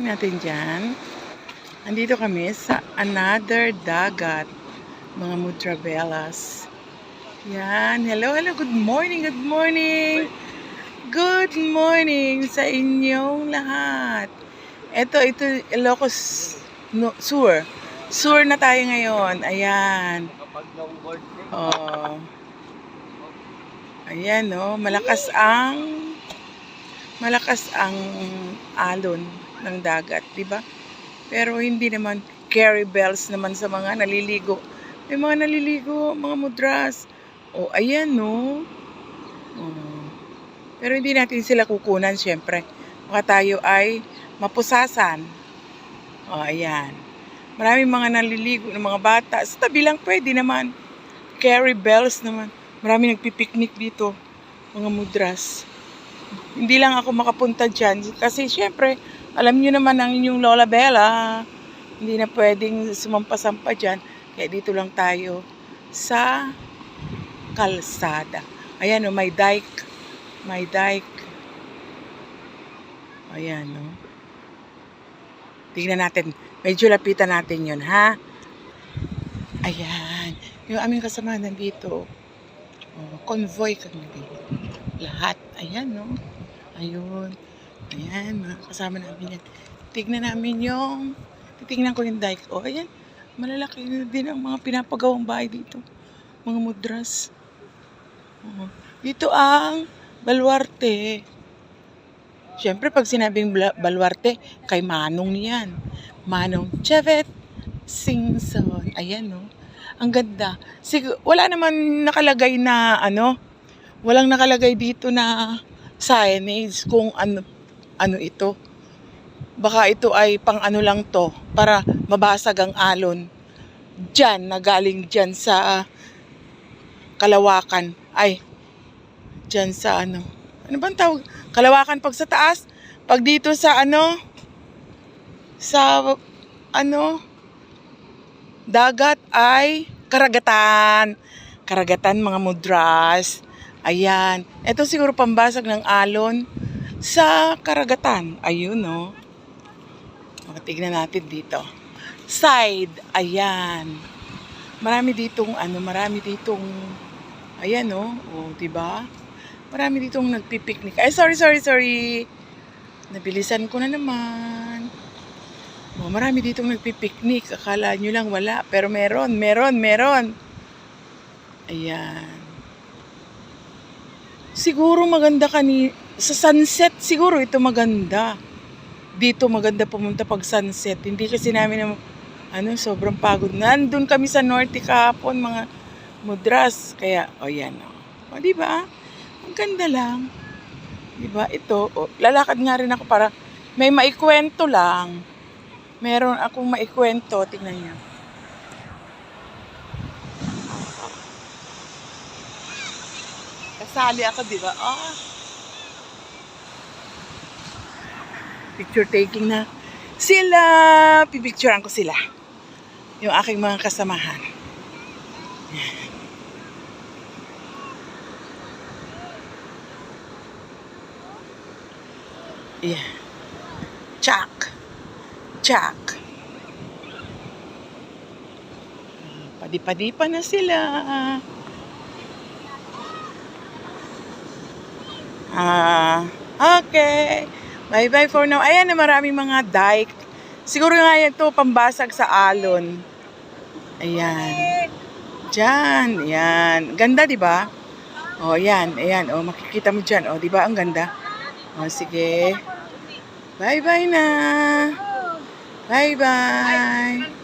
natin dyan. Andito kami sa another dagat, mga Mudrabelas. Yan. Hello, hello. Good morning, good morning. Good morning sa inyong lahat. Ito, Ilocos Sur. Sur na tayo ngayon. Ayan. Oh. Ayan, no. Malakas ang alon ng dagat, di ba? Pero hindi naman carry bells naman sa mga naliligo. May mga naliligo, mga mudras. O, ayan, no. Pero hindi natin sila kukunan, syempre. Baka tayo ay mapusasan. O, ayan. Maraming mga naliligo ng mga bata. Sa tabi lang pwede naman. Carry bells naman. Maraming nagpipiknik dito. Mga mudras. Hindi lang ako makapunta dyan. Kasi syempre, alam nyo naman ang inyong Lola Bella. Hindi na pwedeng sumampa-sampa dyan. Kaya dito lang tayo sa kalsada. Ayan o, may dike. May dike. Ayan o. Tingnan natin. Medyo lapitan natin yun, ha? Ayan. Yung aming kasama nandito. Convoy kami dito. Lahat. Ayan, no? Ayun. Ayan, mga kasama namin yan. Tignan namin titignan ko yung dike. O, ayan. Malalaki din ang mga pinapagawang bahay dito. Mga mudras. Dito ang Baluarte. Siyempre, pag sinabing Baluarte, kay Manong yan. Manong Chevet Singson. Ayan, no? Ang ganda. Wala naman nakalagay na, walang nakalagay dito na signage kung ano ito. Baka ito ay pang lang to, para mabasag ang alon. Diyan, nagaling dyan sa Kalawakan. Ay, dyan sa ano bang tawag? Kalawakan pag sa taas. Pag dito sa dagat ay karagatan. Karagatan, mga mudras. Ayan. Ito siguro pambasag ng alon sa karagatan. Ayun, no? Tignan natin dito. Side. Ayan. Marami ditong, ayan, no? O, diba? Marami ditong nagpipiknik. Ay, sorry. Nabilisan ko na naman. Oh, marami ditong nagpipiknik. Akala nyo lang wala. Pero meron. Ayan. Siguro maganda sa sunset. Siguro ito maganda. Dito maganda pumunta pag sunset. Hindi kasi namin sobrang pagod. Nandun kami sa norte kahapon, mga mudras. Kaya, yan. O, diba? Ang ganda lang. Diba? Ito, lalakad nga rin ako para may maikwento lang. Meron akong maikwento. Tingnan niyo. Kasali ako, diba? Picture taking na sila. Pipicturean ko sila. Yung aking mga kasamahan. Yeah. Jack. Padi-padi pa na sila. Okay. Bye-bye for now. Ayan na, maraming mga dike. Siguro nga ito pambasag sa alon. Ayan. Diyan. Ayan. Ganda, diba? O, ayan. Ayan. O, makikita mo dyan. O, diba? Ang ganda. O, sige. Bye-bye na. Bye-bye.